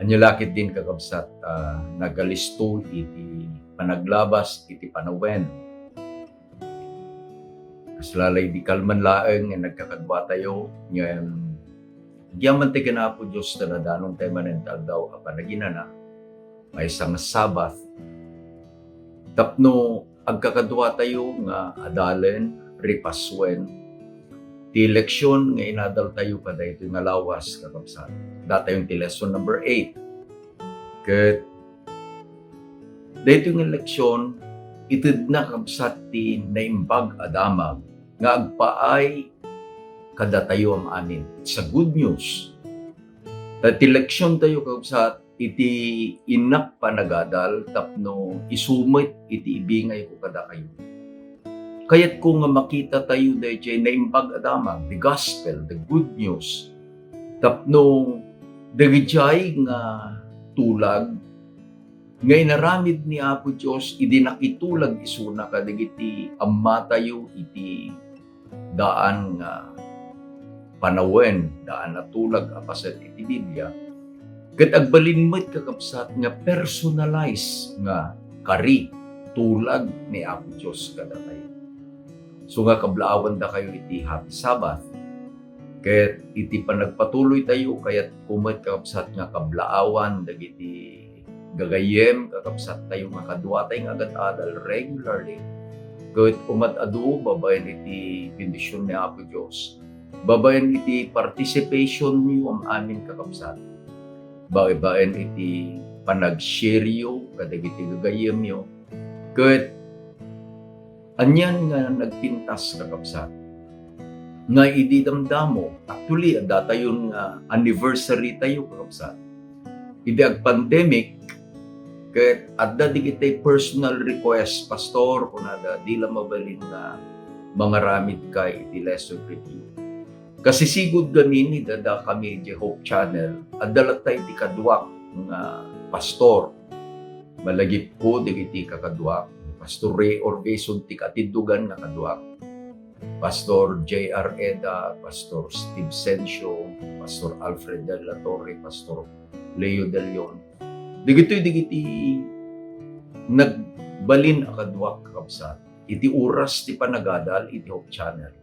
Anyalakit din kakabsat nagalisto iti panaglabas iti panawen. Kaslalay di kalman laeng nga nagkakadwa tayo ngayon. Diyaman tayo na po Diyos na nadanong tayo manentag daw apanaginana. May isang Sabbath. Tapno agkakadwa tayo nga adalen, ripaswen. Ti leksyon nga inadal tayo kada ito nga lawas kakabsat. Data yung ti lesson number 8. Ket dito yung leksyon, itid na kabsat ti naimbag adamag nga agpaay kada tayo ang amin. Sa good news. Ti leksyon tayo kabsat, iti inak panagadal tapno isumit iti ibingay ko kada kayo. Kaya't kung makita tayo dahil naimbag adamag, the gospel, the good news, tapno dagijay nga tulag, nga inaramid ni Apo Diyos, idi nakitulag isuna kadagiti amma tayo iti daan nga panawen, daan na tulag apaset iti Biblia. Ket agbalinmet kakabsat nga personalize nga kari tulag ni Apo Diyos kada tayo. So nga kablaawan da kayo iti Happy Sabbath. Ket iti panagpatuloy tayo kayat kumet kakabsat nga kablaawan dagiti gagayem kakabsat tayo nga kadwa tayo nga agad-adal regularly. Ket umat-adu babayan iti bendisyon ni Apo Diyos. Babayan iti participation niyo ang amin kakabsat. Babayan iti panag-share kadagiti gagayem niyo. Ket anyan nga nagpintas kakabsat. Nga ididamdamo, actually, data yung anniversary tayo kakabsat. Idi ag pandemic, ket adda digitay personal request, pastor, kunada, di lang mabalin nga mga ramid kay iti lesson review. Kasi sigud ganini, dada kami di Hope Channel, adalat tayo di kadwak nga pastor. Malagip ko digiti kakadwak. Pastor Ray Orbeson ti katindugan na kadwak. Pastor J.R. Eda, Pastor Steve Sencio, Pastor Alfred de la Torre, Pastor Leo de Leon. Digiti nagbalin akadwak kakabsat. Iti oras ti panagadal iti Hope Channel.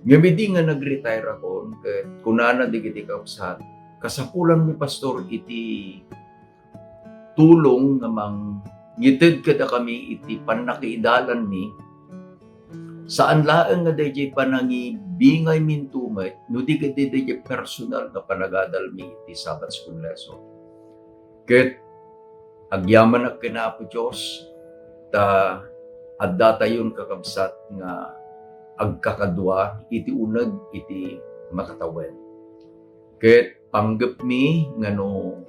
Ngamidi nga nag-retire ako, kunana digiti kakabsat, kasapulan mi pastor iti tulong namang ngitid kada kami iti panakiidalan mi saan laeng nga dayjay panangibingay mintumay no di kadi dayjay personal nga panagadal mi iti Sabbath school lesson. Ket agyaman ak kina Apo Diyos ta adda tayon kakabsat nga agkakadwa iti uneg iti makatawen. Ket panggep mi ngano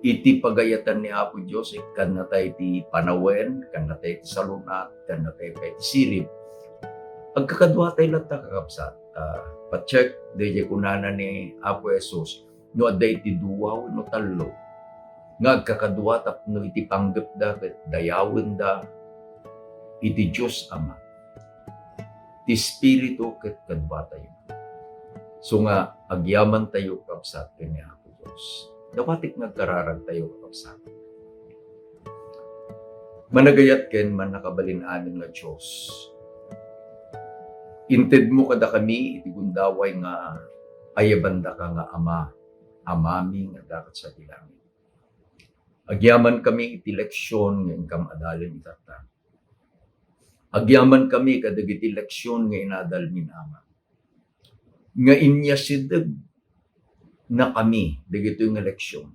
iti pagayatan ni Apo Diyos, kan natay ti panawen, kan natay ti salunat, kan natay ti sirip. Agkakadwa tayo lang kakabsat. Pa-check, dahil kunana ni Apo Jesus, no aday ti duwaw, no talo. Nga agkakadwa, tapno iti panggap da, dayawin da, iti Diyos Ama. Ti Espiritu ket kadwa tayo. So nga, agyaman tayo kakabsat kani Apo Diyos. Dapatik nagkararag tayo kakabsat. Managayat ken man nakabalin amin nga Diyos. Inted mo kada kami iti gundaway nga ayabanda ka nga Ama, amami nga dakat sa tilangit. Agyaman kami iti leksyon nga ingkam adalin itata. Agyaman kami kadagiti leksyon nga inadal min Ama. Nga inya sidag na kami, dagito yung eleksyon.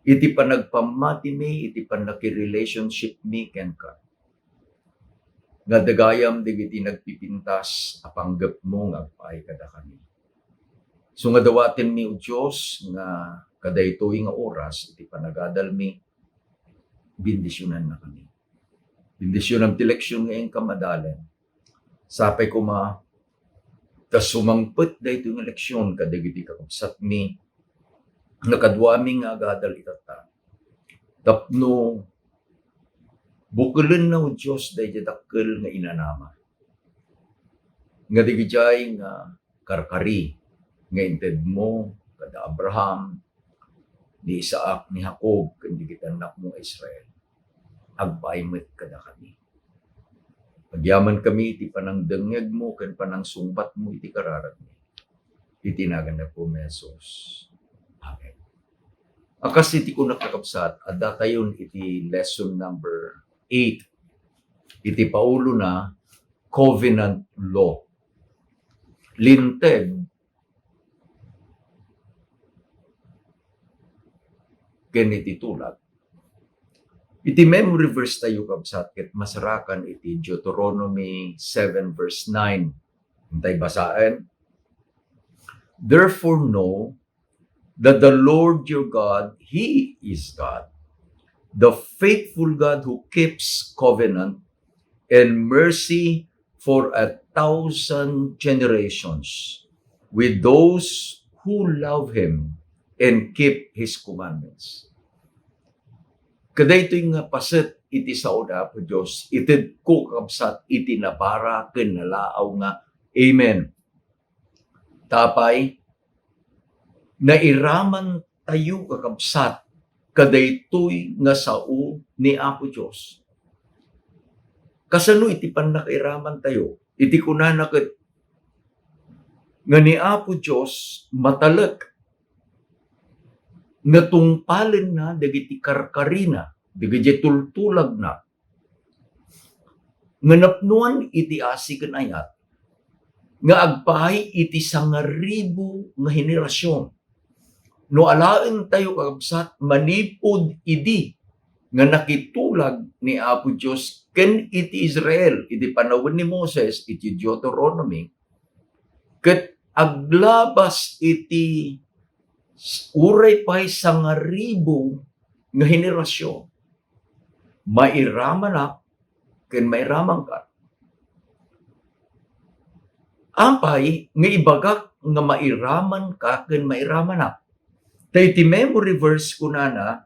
Iti panagpamati mi, iti panaki-relationship mi ken ka. Nga dagayam, dagiti nagpipintas, apanggap mo nga agpaay kada kami. So nga dawatin mi o Diyos, nga kada ito nga oras, iti panagadal mi, bindisyonan na kami. Bindisyonan ti leksyon nga yung kamadalen. Sapay ko tas sumangpet da ito yung eleksyon kadagiti kakabsat mi nakadwa mi nga agadal itata. Tapno bukulen na o Diyos da iti dakkel nga inanama. Nga digijay nga karkari nga inted mo kada Abraham ni Isaac, ni Jacob, kundi gitanak mo Israel, agpaimit kada kami. Pagyaman kami, iti panang dengeg mo, kan panang sumbat mo, iti kararag mo. Itinagan na po, Mesos. Amen. Akas iti ko nakakapsat, at datayon iti lesson number 8. Iti paulo na, covenant law. Linteg, ken iti tulad. Iti memory verse tayo kabsat, ket masarakan iti Deuteronomy 7 verse 9. Hintay basaan. Therefore know that the Lord your God, He is God, the faithful God who keeps covenant and mercy for 1,000 generations with those who love Him and keep His commandments. Kaday ito'y nga paset iti sauda po Diyos, itid ko kabsat iti napara kinalaaw nga. Amen. Tapay, nairaman tayo kakabsat, kaday ito'y nga sao ni Apo Diyos. Kasano iti pan nakairaman tayo, iti kunanakit nga ni Apo Diyos matalag, nga tungpalin na, dagiti karkarina, dagiti tultulag na, nga napnuan iti asikan ayat, nga agpahay iti 1,000 nga henerasyon. No alaen tayo kakabsat, manipod idi, nga nakitulag ni Apo Diyos, ken iti Israel, iti panawin ni Moses, iti Deuteronomy, ket aglabas iti uray pa'y 1,000 nga henerasyon. Mairaman na, ken mairaman ka. Ampay, nga ibagak nga mairaman ka, ken mairaman na. Tay iti memory verse ko na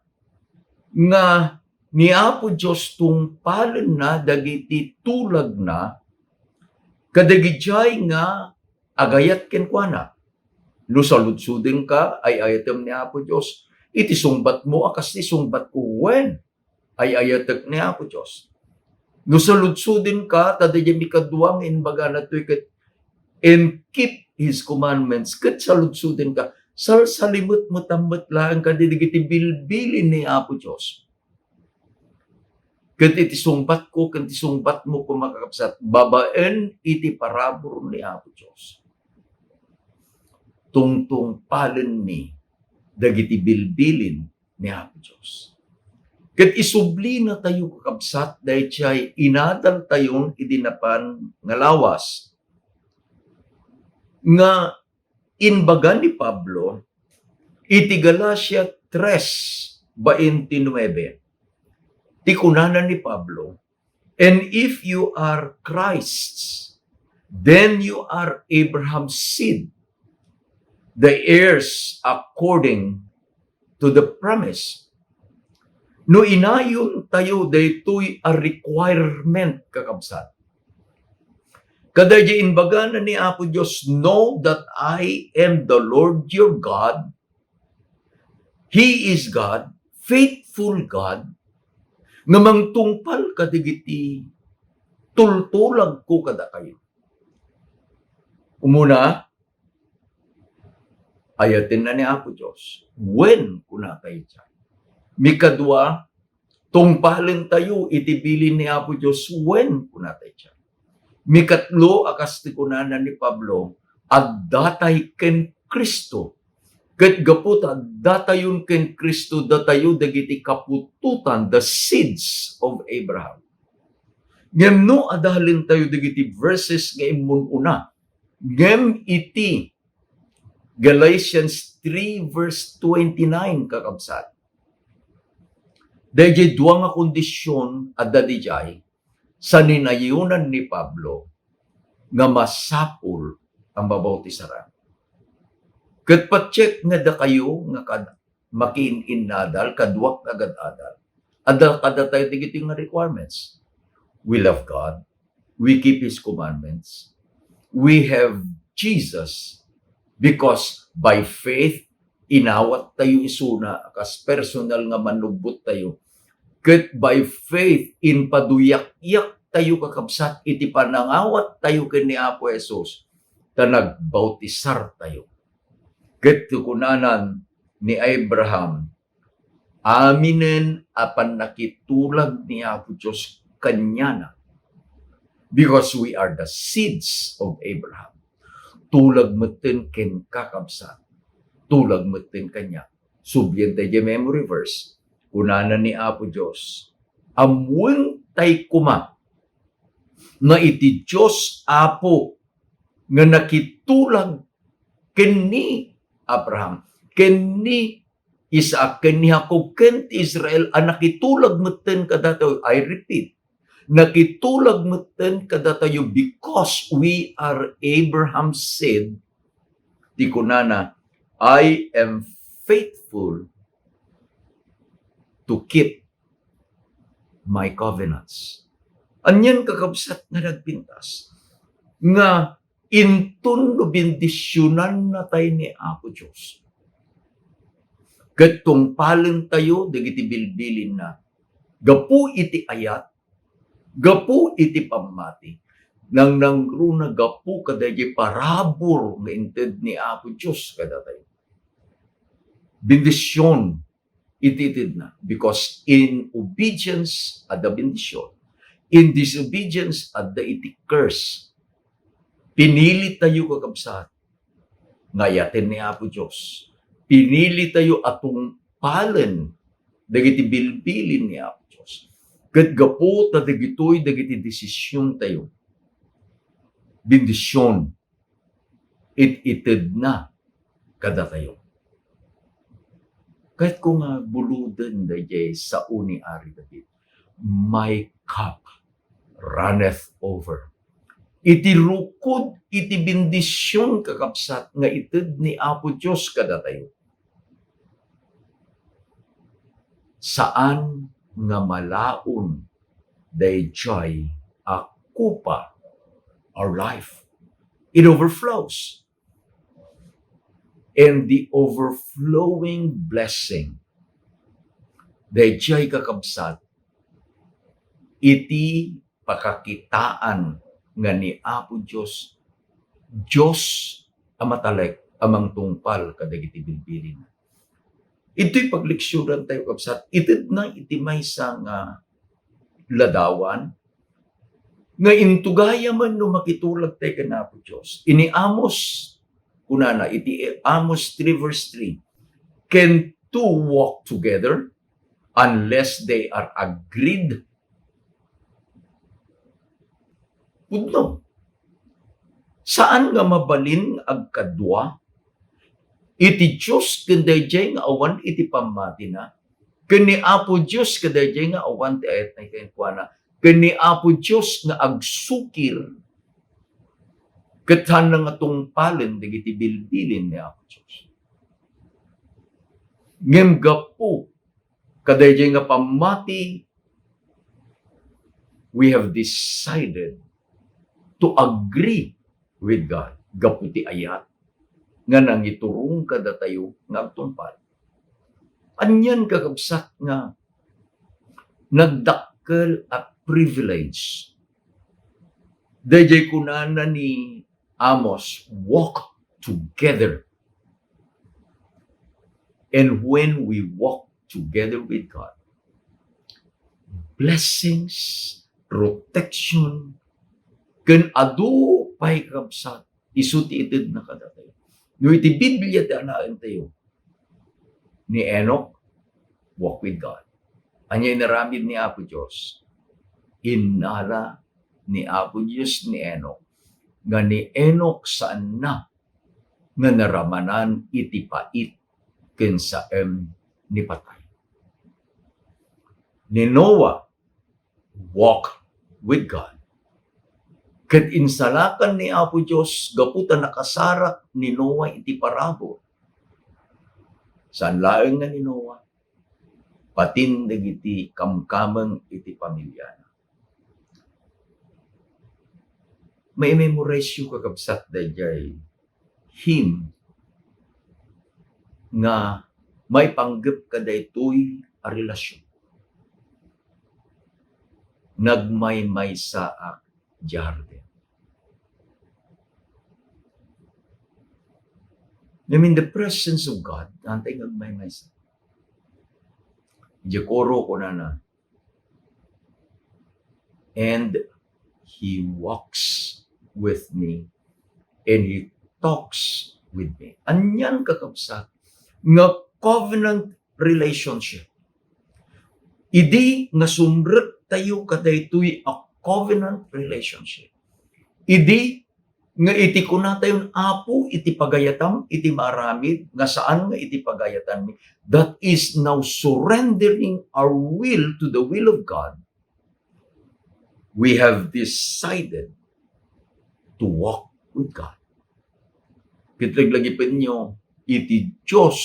nga ni Apo Diyos tungpalen na, dagiti tulag na, kadagijay nga agayat ken kuana. No saludsudin ka, ay ayatem ni Apo Diyos. Iti sumbat mo, akas ti sumbat ko, when? Ay ayatek ni Apo Diyos. No saludsudin ka, tadaya mikadwang inbaga na to'y ket, and keep His commandments, ket saludsudin ka, salimot mo tambot lang ka, didigiti bilbilin ni Apo Diyos. Ket iti sumbat ko, ket iti sumbat mo kung makakapsat, babaen iti parabor ni Apo Diyos. Tungtung palen ni dagiti bilbilin ni Apo Diyos. Ket isubli na tayo kakabsat, dahil siya'y inadal tayon idinapan nga lawas. Nga inbaga ni Pablo, iti Galacia 3:29. Ti kunanan ni Pablo, and if you are Christ's, then you are Abraham's seed, the heirs according to the promise. No inayon tayo, daytoy a requirement kakabsat. Kadayjay inbaga na ni Apo Diyos, know that I am the Lord your God. He is God, faithful God, nga mangtungpal kadigiti tultulag ko kada kayo. Umuna, ayatin na ni Apo Diyos, when kuna kayo dyan. Mikadwa, tungpalin tayo, itibilin ni Apo Diyos, when kuna tayo dyan. Mikatlo, akas ti kunanan ni Pablo, agdatay ken Kristo. Ket gaputa, datayon ken Kristo, datayo dagiti kapututan, the seeds of Abraham. Ngem no adahalin tayo dagiti verses nga imun una. Ngem iti Galatians 3 verse 29 kakabsat. Dayjay duwa nga kondisyon adda dijay sa ninayunan ni Pablo nga masapul ang babawtisaran. Ket pacheck nga da kayo nga makiin-inadal, kaduwak agad-adal. Adda kada tayo digiti nga requirements. We love God. We keep His commandments. We have Jesus because by faith inawat tayo isuna, kas personal nga manlubot tayo. Ket by faith, in paduyak-yak tayo kakabsat, iti panangawat tayo ken ni Apo Jesus, ta nagbautisar tayo. Ket kunanan ni Abraham, aminen apan nakitulag ni Apo Diyos kanyana, because we are the seeds of Abraham. Tulag meten ken kakabsat, tulag meten kanya. Subyen tayo memory verse, kunana ni Apo Diyos, amun tay kuma, nga iti Diyos Apo, nga nakitulag ken ni Abraham, ken ni Isaac, ken ni Jacob, ken ti Israel, ang nakitulag meten kadatayo, I repeat, nakitulag meten kadatayo because we are Abraham's seed, di kunana, I am faithful to keep my covenants. Anyan kakabsat nga nagpintas, nga intun no bendisyonan na tayo ni Apo Diyos. Ket tungpalen tayo, dagiti bilbilin na, gapu iti ayat, gapu iti pamati, nang nangruna gapu kadagiti parabor nga inted ni Apo Diyos kada tayo. Bendisyon ititid na, because in obedience at the bendisyon, in disobedience at the iti curse, pinili tayo kakabsat, ngayatin ni Apo Diyos. Pinili tayo atong palen, dagiti bilbilin ni Apo Diyos. Ket gapo ta dagitoy dagiti desisyon tayo. Bendisyon, ititid na kada tayo. Kahit kung buludan dayay sa uni ari David, my cup runneth over. Iti rukod, iti bendisyon kakabsat, nga itid ni Apo Diyos kada tayo. Saan nga malaon dayjay a kupa, our life. It overflows. And the overflowing blessing, dayjay kakabsat, iti pakakitaan nga ni Apo Diyos, Diyos amatalek amang tungpal kadagiti bilbilin. Ito'y pagliksyonan tayo kabsat, itid na iti maysa nga ladawan, nga intugaya man no makitulag tayo ka na Apo Diyos. Ini Amos, kunana, iti Amos 3 verse 3, can two walk together unless they are agreed? Pudno. Saan nga mabalin agkadwa? Iti Diyos kadayjay nga awan iti pamati na. Kani Apo Diyos kadayjay nga awan ti ayat na ikainkuana. Kani Apo Diyos nga agsukir kathan na nga tungpalen dagiti bilbilin ni Apo Diyos. Ngem gapu kadayjay nga pamati, we have decided to agree with God. Gaputi ayat nga nangiturong kada tayo nga agtungpal. Anyan kakabsat nga nagdakkel at privilege. Dayjay kunana ni Amos, walk together. And when we walk together with God, blessings, protection, ken adu pay kabsat, isuti itid na kada tayo. No iti Biblia ti anaan tayo ni Enoch, walk with God. Anyay naramid ni Apo Diyos, inala ni Apo Diyos ni Enoch, nga ni Enoch saan na nga naramanan iti pait ken saem ni patay. Ni Noah, walk with God. Ket insalakan ni Apo Diyos, gaputa nakasarak ni Noah iti parabor. Saan laeng nga ni Noah? Patindig iti kamkameng iti pamilya. May memorize yu kakabsat dayjay him nga may panggap ka daytoy a relasyon. Nagmaymay sa jarden. I mean, the presence of God, antay nagmaymay sa. Jekoro ko na. And He walks with me and He talks with me. Anyan kakabsat nga covenant relationship. Idi nga sumret tayo kadaytoy a covenant relationship. Idi nga iti kuna tayon apo iti pagayatam iti maramid nga saan nga iti pagayatan mi. That is now surrendering our will to the will of God. We have decided to walk with God. Kitlaglagi pa ninyo, iti Diyos,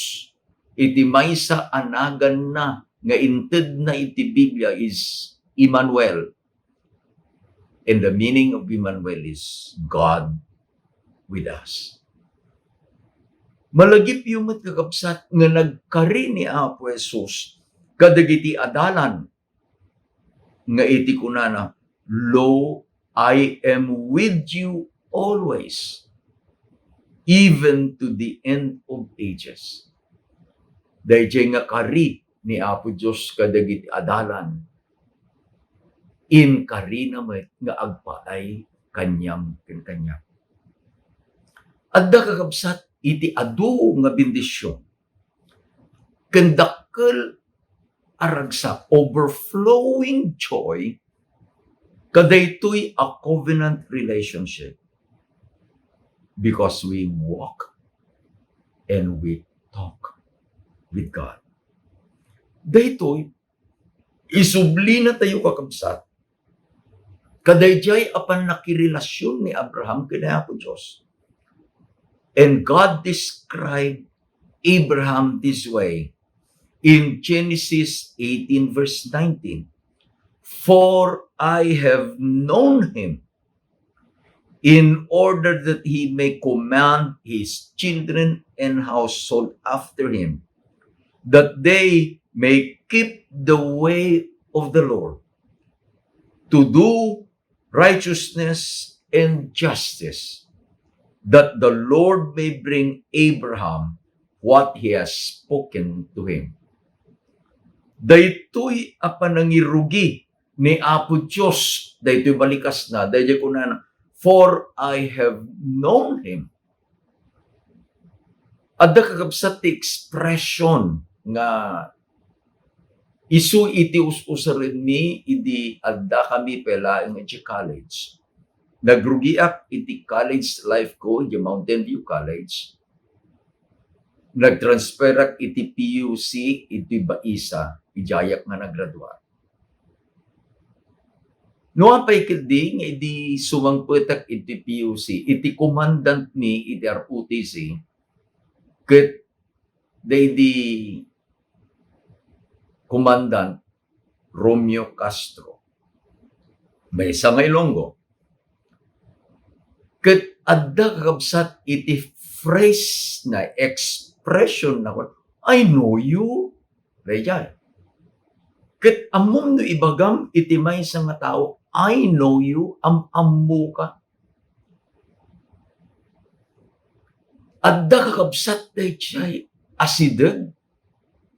iti maysa anagan na nga inted na iti Biblia is Emmanuel. And the meaning of Emmanuel is God with us. Malagip yung magkakapsat nga nagkari ni Apo Jesus kadagiti adalan nga iti kunana, Lo, I am with you always, even to the end of ages. Dahil nga kari ni Apo Diyos kadagiti adalan, in kari naman nga agpaay kanyam kanyam. Adda kakabsat iti adu nga bendisyon. Kendakkel aragsa overflowing joy kadaytoy a covenant relationship because we walk and we talk with God. Daytoy isubli na tayo kakabsat kadayjay apan nakirelasyon ni Abraham kina Apo Diyos. And God described Abraham this way in Genesis 18 verse 19. For I have known him in order that he may command his children and household after him, that they may keep the way of the Lord, to do righteousness and justice, that the Lord may bring Abraham what he has spoken to him. Daytoy apanangirugi ni Apo Diyos, daytoy balikas na, daytoy kunana, for I have known him. Adda kakabsat ti expression nga isu iti usarin mi idi adda kami pela ng college. Nagrugiak iti college life ko, yung Mountain View College. Nagtransferak iti PUC, iti Baisa, ijayak nga naggraduat. No apay kadi nga iti sumangpetak iti PUC, iti commandant ni iti ROTC, ket di commandant Romeo Castro. May isa nga Ilonggo. Ket adda kakabsat iti phrase na expression na I know you. Rejay. Ket amom no ibagam iti maysa nga tao, I know you, ammo ka. Adda kakabsat dayjay asideg,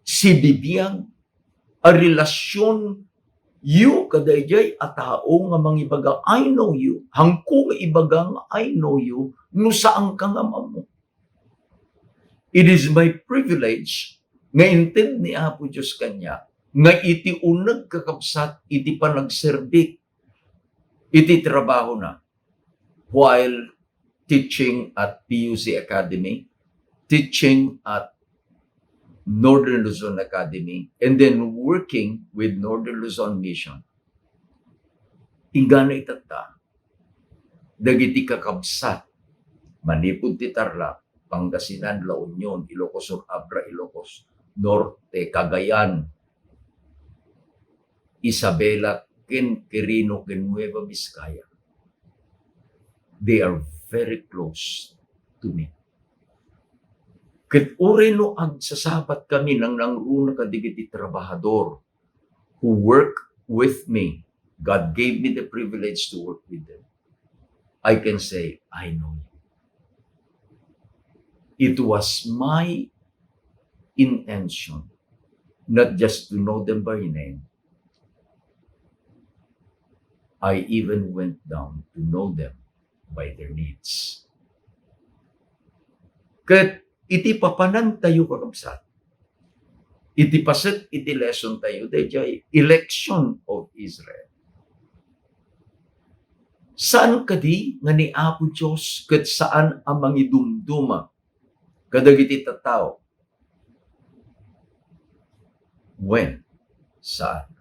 sibibiyang, a relasyon you kadayjay a tao nga mangibaga I know you, hangko nga ibagang I know you, no saan ka nga mamo. It is my privilege nga inted ni Apo Diyos kanya nga iti uneg kakabsat iti panagserbik iti trabaho na while teaching at PUC Academy, teaching at Northern Luzon Academy, and then working with Northern Luzon Mission. Ingana itata, dagiti kakabsat, Manipud ti Tarlac, Pangasinan, La Union, Ilocos Sur, Abra, Ilocos Norte, Cagayan, Isabela, Quirino, Nueva Vizcaya. They are very close to me. Ket uri no ag sa Sabat kami nang nangruna kadigiti trabahador who work with me. God gave me the privilege to work with them. I can say, I know you. It was my intention not just to know them by name. I even went down to know them by their needs. Ket iti papanan tayo kakabsat. Iti paset iti lesson tayo dayjay election of Israel. Saan kadi nga ni Apo Diyos ket saan ang mangidumduma kadagiti tattao? When? Saan?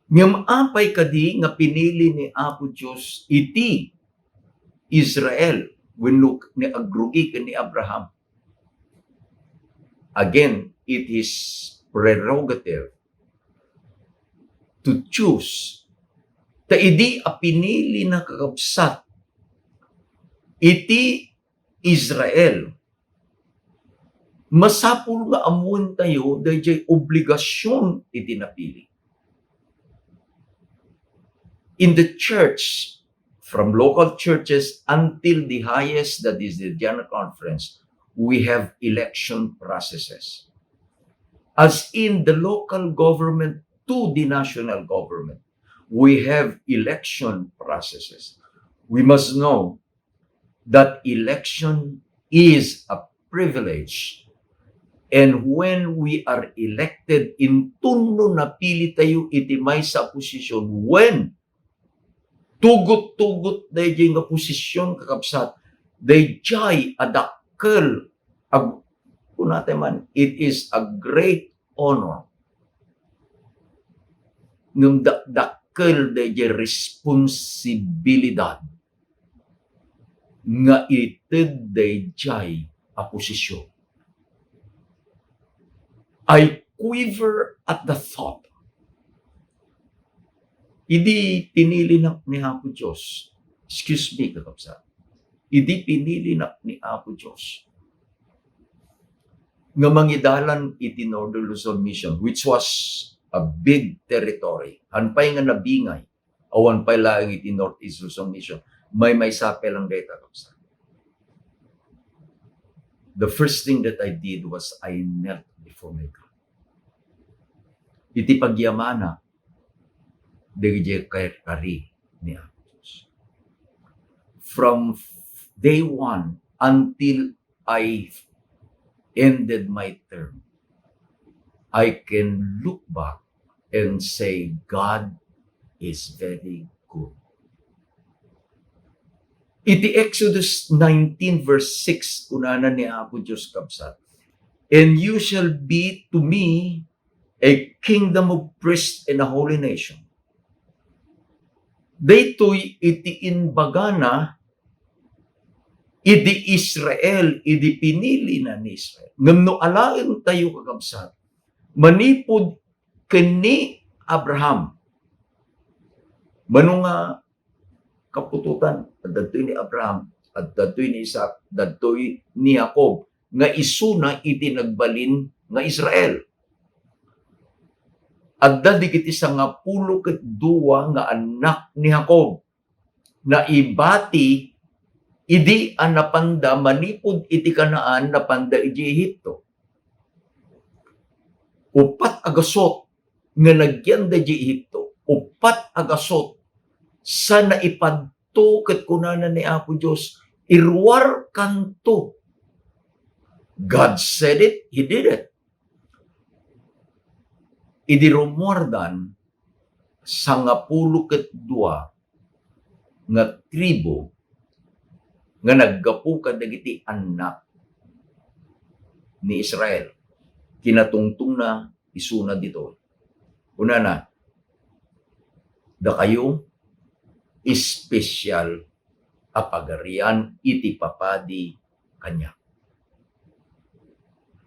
Ngem apay kadi nga pinili ni Apo Diyos iti Israel wenno ni agrugi ken ni Abraham. Again, it is prerogative to choose. Ta idi a pinili na kakabsat iti Israel. Masapul nga amuan tayo dayjay obligasyon iti napili. In the church, from local churches until the highest, that is the General Conference, we have election processes. As in the local government to the national government, we have election processes. We must know that election is a privilege. And when we are elected, in tunno napili tayo iti may sa posisyon, when tugot-tugot dayjay nga posisyon kakabsat, dayjay adakkel ag kunate man, it is a great honor ngem dakkel dayjay responsibilidad nga ited dayjay a posisyon. I quiver at the thought. Idi pinili na ni Apo Diyos. Excuse me, kakabsat. Idi pinili na ni Apo Diyos nga mangidalan iti Northern Luzon Mission, which was a big territory. Hanpay nga nabingay, awan pay laing iti Northeast Luzon Mission. May sape lang data, kakabsat. The first thing that I did was I knelt before my God. Iti pagyamana, dayjay kari ni Apo Diyos. From day one until I ended my term, I can look back and say, God is very good. Iti Exodus 19 verse 6, kunana ni Apo Diyos kabsat, and you shall be to me a kingdom of priests and a holy nation. Daytoy iti inbagana idi Israel, idi pinili na ni Israel. Ngem no alaen tayo kakabsat, manipod kini Abraham. Mano nga kapututan, dadtoy ni Abraham, at dadtoy ni Isaac, dadtoy ni Jacob, nga isuna iti nagbalin nga Israel. Adda digiti 12 nga anak ni Jacob na ibati idi an napanda manipod iti Kanaan napanda iti Ehipto. Upat agasot nga nagyan da iti Ehipto. Upat agasot sa naipadto ket kunana ni Apo Dios, irwar kanto. God said it, He did it. Idi rumordan 12 nga tribo nga naggapu kadagiti anak ni Israel. Kinatungtong na isuna dito. Una na, da kayo espesyal apagarian iti papadi kanya.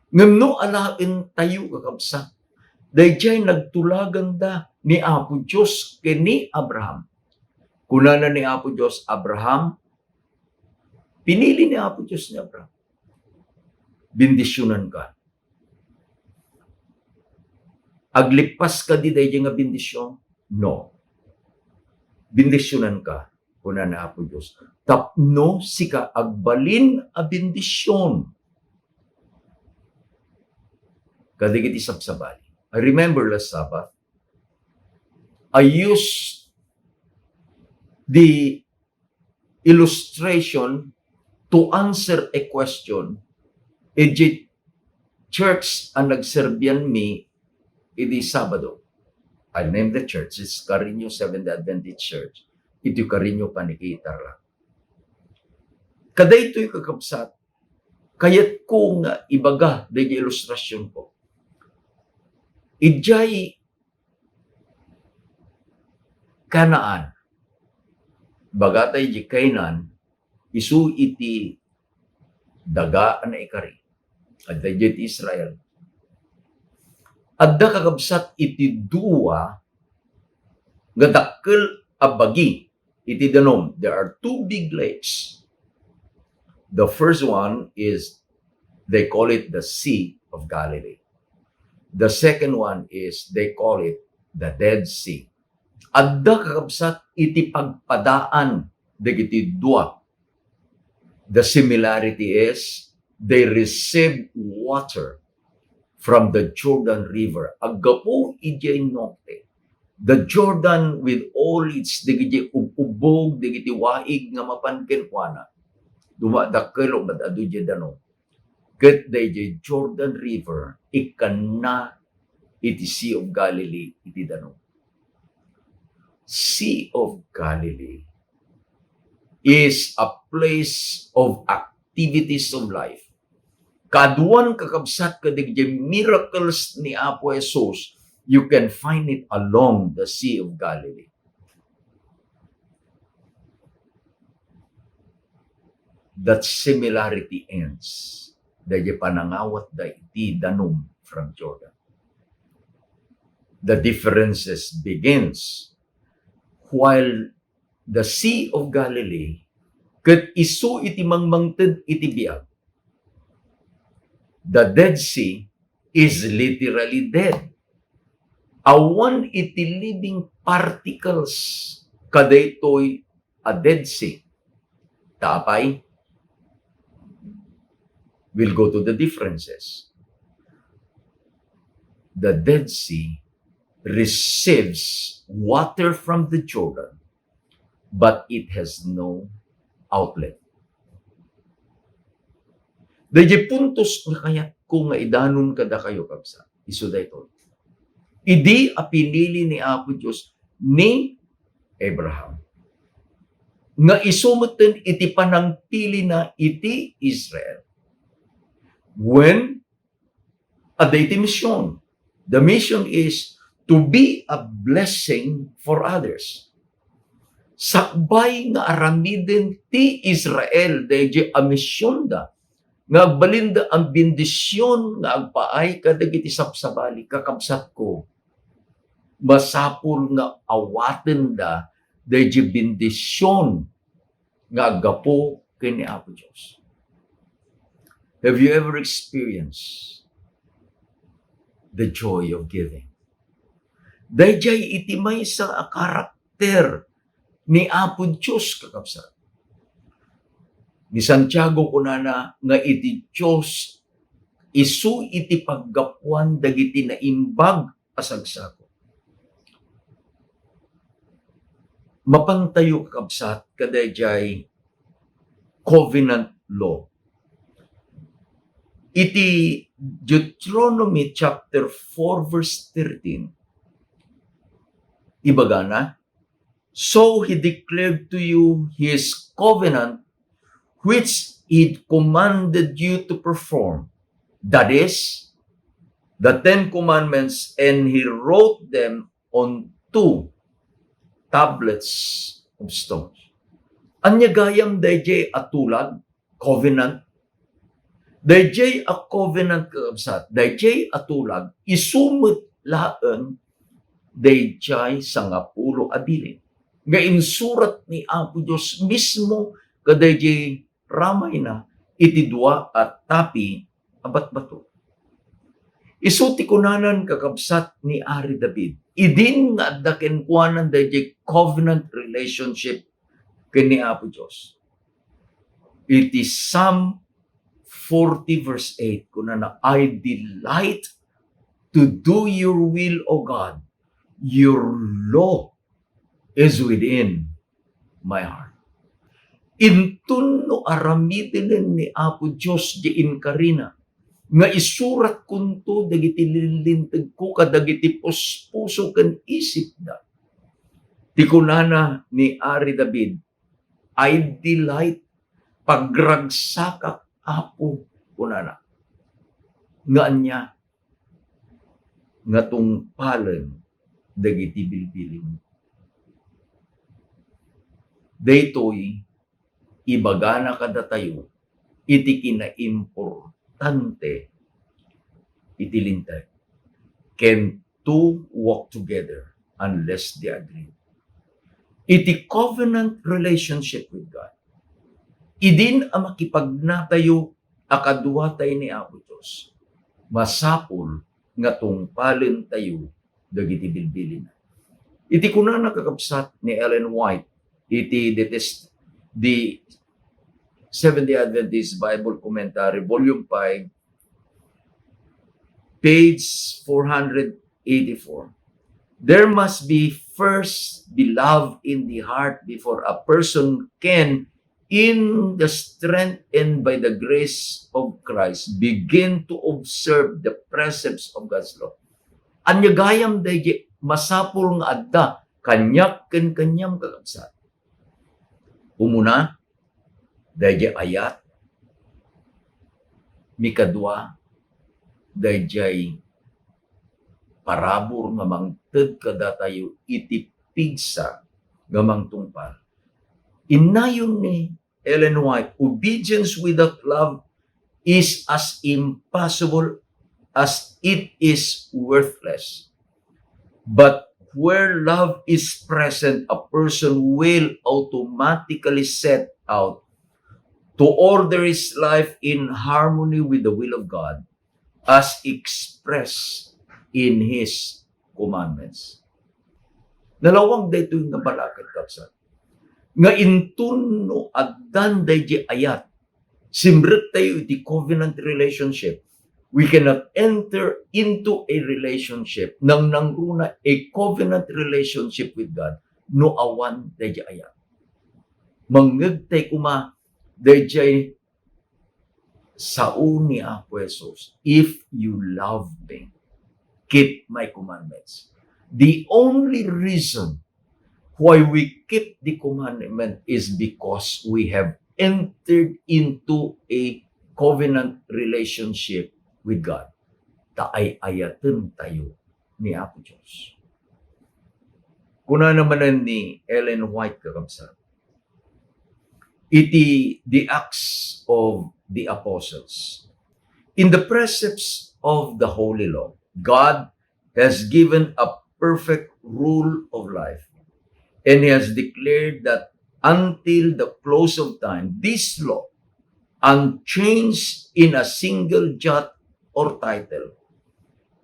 Ngem no alaen tayo kakabsat, dayjay nagtulagan da ni Apo Diyos kini Abraham. Kunana ni Apo Diyos, Abraham, pinili ni Apo Diyos ni Abraham. bindisyonan ka. Aglipas ka di dahi nga bindisyon? No. Bindisyonan ka, kuna na Apo Diyos. Tapno sika agbalin a bindisyon. Kadigit isabsabali. I remember last Sabbath, I used the illustration to answer a question. Ejit church ang nagserbian mi idi Sabado. I name the church. It's Carino Seventh Adventist Church. Ito Carino Panikitar lang. Kada ito'y kakabsat, kayat ko nga ibaga dahil ilustrasyon ko. Ijay Kanaan. Bagatay di Kainan, isu iti dagaan na ikari. At dayjit Israel. Adda kakabsat iti dua nga dakkel abagi iti danom. There are two big lakes. The first one is, they call it the Sea of Galilee. The second one is, they call it the Dead Sea. Adda kakabsat iti pagpadaan dagiti dua. The similarity is, they received water from the Jordan River. Agapo ijay norte. The Jordan with all its digiti ubog, digiti waig nga mapankenwana. Dumadakkel madadu di dano. Ket dayjay Jordan River ikanna iti Sea of Galilee iti dano. Sea of Galilee is a place of activities of life. Kaduan kakabsat kadigdi miracles ni Apo Jesus, you can find it along the Sea of Galilee. That similarity ends. Dahil panangawat da iti danom from Jordan. The differences begins while the Sea of Galilee ket isu iti mangmangted iti biag. The Dead Sea is literally dead. Awan iti living particles kadaytoy a Dead Sea. Tapay, we'll go to the differences. The Dead Sea receives water from the Jordan, but it has no outlet. Dahil puntos nga kayat ko nga idanon kada kayo kabsa. Iso da ito. Idi a pinili ni Apo Diyos ni Abraham. Nga isumutin iti panangpili na iti Israel. When at the mission, the mission is to be a blessing for others. Sakbay nga aramiden ti Israel dahil a misyon da nga agbalinda ang bendisyon nga agpaay kadagiti sapsabali kakabsat ko. Masapul nga awaten da dahil bendisyon nga agapo kini Apo Diyos. Have you ever experienced the joy of giving? Dahil itimay sa karakter ni Apo Diyos kakabsat. Ni Santiago kunana nga iti Diyos isu iti paggapuan dagiti na imbag asagsako. Mapantayo kakabsat kadayjay covenant law. Iti Deuteronomy chapter 4 verse 13. Ibagana, so he declared to you his covenant which he commanded you to perform. That is, the 10 Commandments, and he wrote them on 2 tablets of stones. Anya gayam dayjay atulag, covenant. Dayjay a covenant kakabsat, dayjay atulag, isumot laan dayjay sangapulo abilin. Nga insurat ni Apo Diyos mismo kadayjay ramay na iti dua at tapi Abat bato. Isu ti kunanan kakabsat ni Ari David. Idin nga adda kenkuanan dayjay covenant relationship kini Apo Dios. It is Psalm 40 verse 8 kunana, I delight to do your will, O God. Your law is within my heart. Intun no aramidin ni Apo Dios di inkarina nga isurat kunto dagiti lilintag ko kadagiti puso ken isip da. Ti kunana ni Ari David, I delight pagragsakak Apo kunana. Nga anya nga tungpalen dagiti bilbilin. Daytoy ibagana kada tayo iti kinaimportante iti lintag. Can two walk together unless they agree? Iti covenant relationship with God. Idin ang makipagnatayo akaduwatay ni Apo Diyos. Masapul nga tungpalin tayo dagiti bilbilin. Iti kuna nakakabsat ni Ellen White, iti the Seventh-day Adventist Bible Commentary, Volume 5, page 484. There must be first be love in the heart before a person can, in the strength and by the grace of Christ, begin to observe the precepts of God's law. Anya gayam dayjay masapul nga adda kanyak ken kanyam kakabsat. Umuna, dayjay ayat, mikadua, dayjay parabor nga mangted kada tayo iti pigsa nga mangtungpal. Inayon ni Ellen White, obedience without love is as impossible as it is worthless. But where love is present, a person will automatically set out to order his life in harmony with the will of God as expressed in His commandments. Nalawag dayto yung nabalakad kapsat. Nga intun no addan dayjay ayat, simret tayo iti covenant relationship. We cannot enter into a relationship nang nangruna a covenant relationship with God no awan dayjay ayat. Manggagtay kuma dayjay sao ni Apo Jesus, if you love me, keep my commandments. The only reason why we keep the commandment is because we have entered into a covenant relationship with God. Taay-ayaten tayo ni Apo Diyos. Kuna naman ni Ellen White kakabsat, iti the Acts of the Apostles. In the precepts of the Holy Law, God has given a perfect rule of life, and He has declared that until the close of time, this law, unchanged in a single jot or title,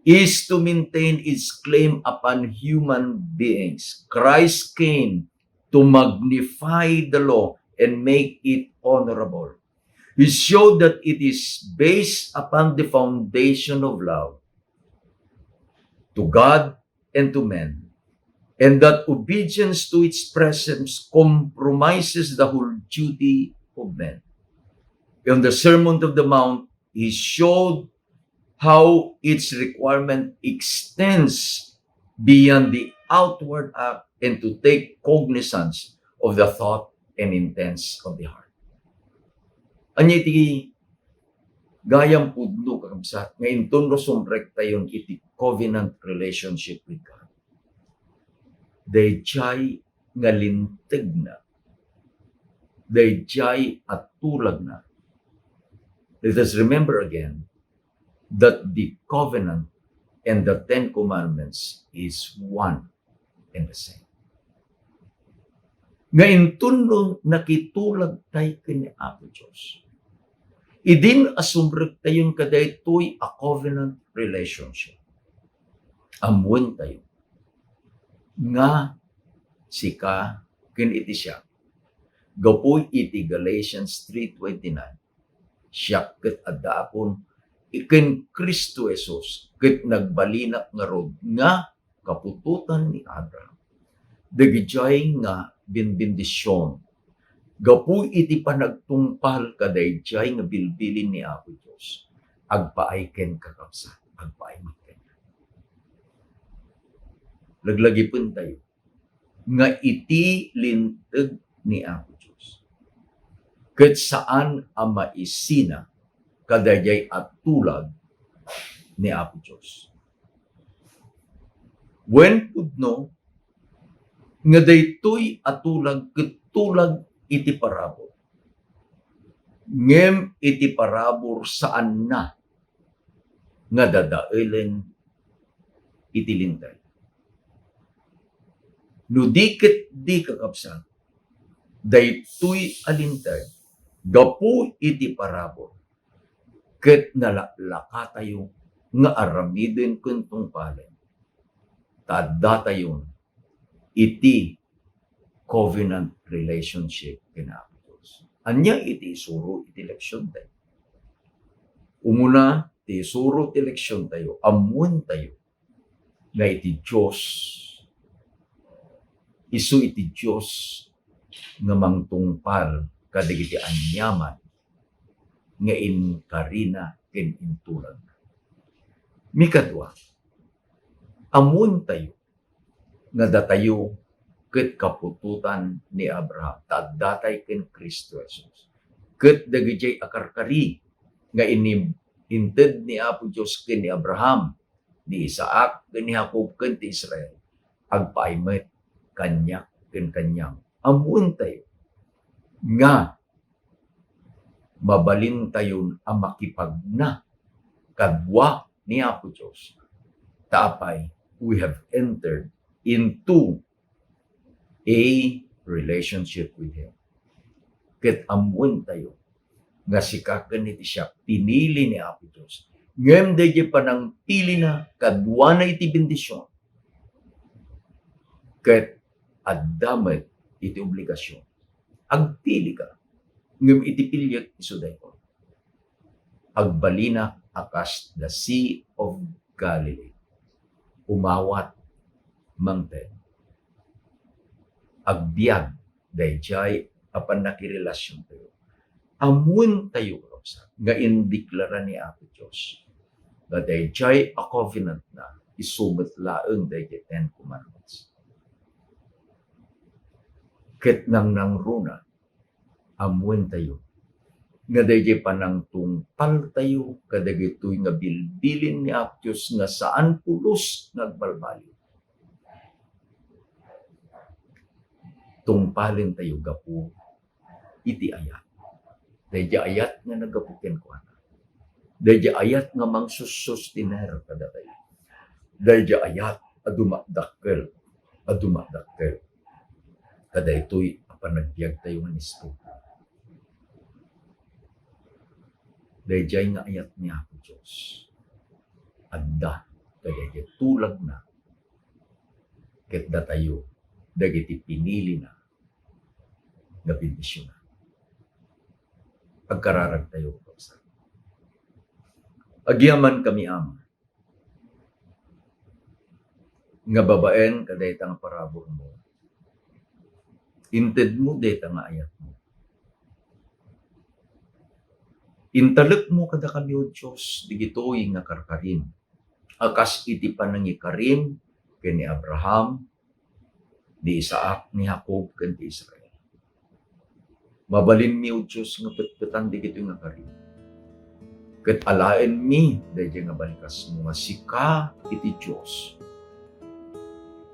is to maintain its claim upon human beings. Christ came to magnify the law and make it honorable. He showed that it is based upon the foundation of love to God and to men, and that obedience to its presence compromises the whole duty of men. In the Sermon of the Mount, He showed how its requirement extends beyond the outward act and to take cognizance of the thought and intents of the heart. Anya iti gayam pudno kakabsat nga inton no sumrek tayon iti covenant relationship with God. Dayjay nga linteg na. Dayjay at tulag na. Let us remember again that the covenant and the Ten Commandments is one and the same. Nga inton no nakitulag tayo kini Apo Diyos. Idin asumrek tayon kadaytoy a covenant relationship. Amwen tayo nga sika ken iti siya. Gapoy iti Galatians 3:29. Siya ket adda akon iken Kristo Jesus ket nagbalina nga rod nga kapututan ni Abraham. Dagijay nga binbindisyon. Gapoy iti panagtungpal kadayjay nga bilbilin ni Apo Dios. Agpaay ken kakabsat, agpaay ken. Laglagipon tayo nga iti linteg ni Apo Dios. Ket saan ang maisina kadayjay at tulag ni Apo Dios. When pudno nga daytoy atulag ket tulag iti parabor. Ngem iti parabor saan na nga dadaelen iti lintay. No diket di kakabsat, daytoy alintay, gapu iti parabor, ket nalaklaka tayo nga aramiden ken tungpalen. Tadda tayon iti covenant relationship kina Apo Dios. Anya iti isuro iti leksyon tayo. Umuna, iti isuro iti leksyon tayo, amwen tayo nga iti Diyos, isu iti Diyos nga mangtungpal kadagiti anyaman nga inkarina ken intulag. Mikadwa, amwen tayo nga datayo ket kapututan ni Abraham, taddatay ken Kristo Jesus. Ket dagijay akarkari nga inted ni Apo Dios ken ni Abraham, ni Isaac ken ni Jacob ken ti Israel, agpaaymet kanya ken kanyang. Amwen tayo nga mabalin tayon ang makipagna kadwa ni Apo Dios. Tapay, we have entered into a relationship with Him. Ket amwen tayo nga sikaken iti siya pinili ni Apo Dios. Ngem dayjay panang pili na kadwa na iti bendisyon. Ket addamet iti obligasyon. Agpili ka. Ngem iti pilyet isuday ko. Agbalina akas the Sea of Galilee. Umawat mangted. Agbiag dayjay apan nakirelasyon tayo. Amwen tayo nga indeklara ni Apo Dios. Nga dayjay a covenant na isumet laeng dayjay 10 commandments. Ket nang nangruna, amwen tayo nga dayjay panang tungpal tayo kadagitoy nga bilbilin ni Apo Dios nga saan pulos nagbalbali. Tungpalin tayo gapu iti ayat. Dayjay ayat nga nagapuken ko ana. Dayjay ayat nga mangsusustiner kada tayo. Dayjay ayat adumadakkel. Kada ito'y apanagbiag tayo ng Espiritu. Dayjay nga ayat ni Apo Dios. Adda dayjay tulag na. Ket datayo dagiti pinili na nga bendisyon na. Pagkararag tayo sa agyaman kami ama nga babaen kadayta nga parabor mo. Inted mo dayta nga ayat mo. Intalek mo kada kami o Diyos digitoy nga karkarim. Akas iti panangikarim ken ni Abraham, ni Isaac, ni Jacob, ken ti Israel. Mabalin mi o Diyos nga petpetan digito nga karim. Ket alaen mi dayjay nga balikas mo nga sika iti Diyos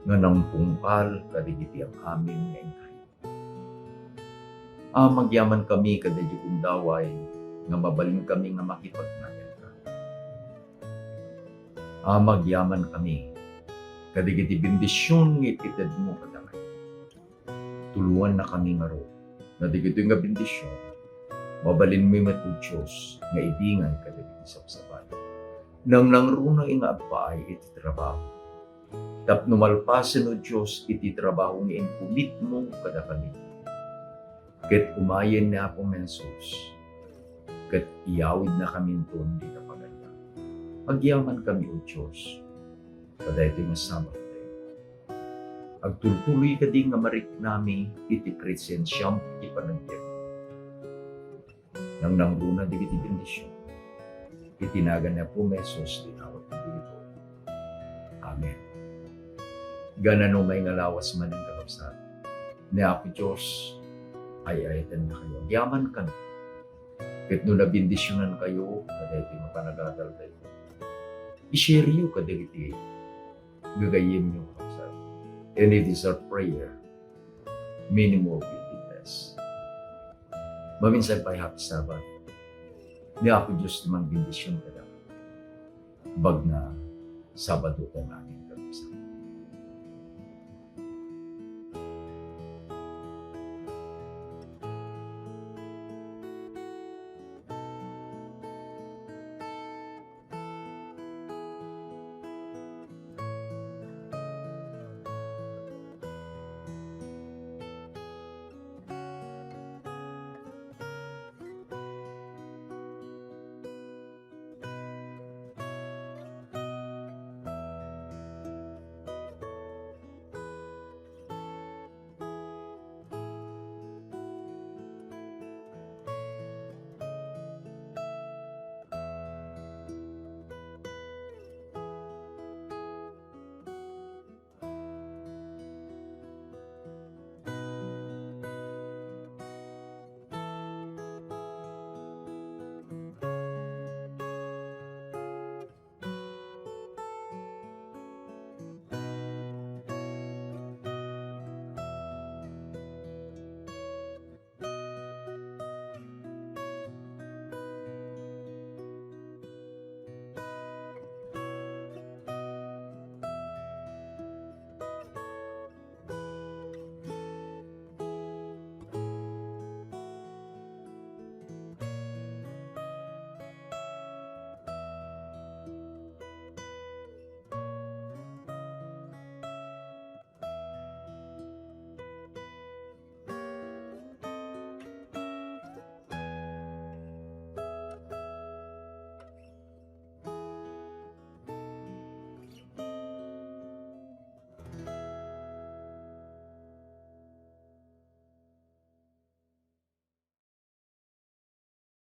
nga nangtungpal kadigiti ang amin nga inkarim. Magyaman kami kadayjay undaway nga mabalin kami nga makipagnayan ka. Magyaman kami kadigiti bendisyon nga itited mo kadagay. Tuluan na kami nga ro na digito nga bendisyon Mabalin mo yung Diyos, nga ibingay kadagiti sa usapan. Nang nangruna nga agpaay iti trabaho. Tapno malpasan o Diyos iti trabaho nga inkumit mo kada kami. Ket umayen na ako mensos. Ket iyawid na kami doon di kapagaya. Pagyaman kami o Diyos. Kada ito yung Sabbath day. Agtultuloy ka din nga marik nami iti presensyam iti panagyan. Nang nangruna di iti bendisyon. Itinagan na po mesos dinawat na dito. Amen. Ganano may ngalawas man ang kakapsat. Ni ako Diyos ay ayatan na kayo. Yaman ka na. Kahit nung nabindisyonan kayo, kada ito yung mapanagatal kayo. I-share nyo kada ito. Gagayim nyo kakapsat. And it is our prayer. Minimum will be blessed. Maminsan pa happy Sabbath. Ni ako Diyos naman bindisyon ka na. Bag na Sabado ka namin kakapsat.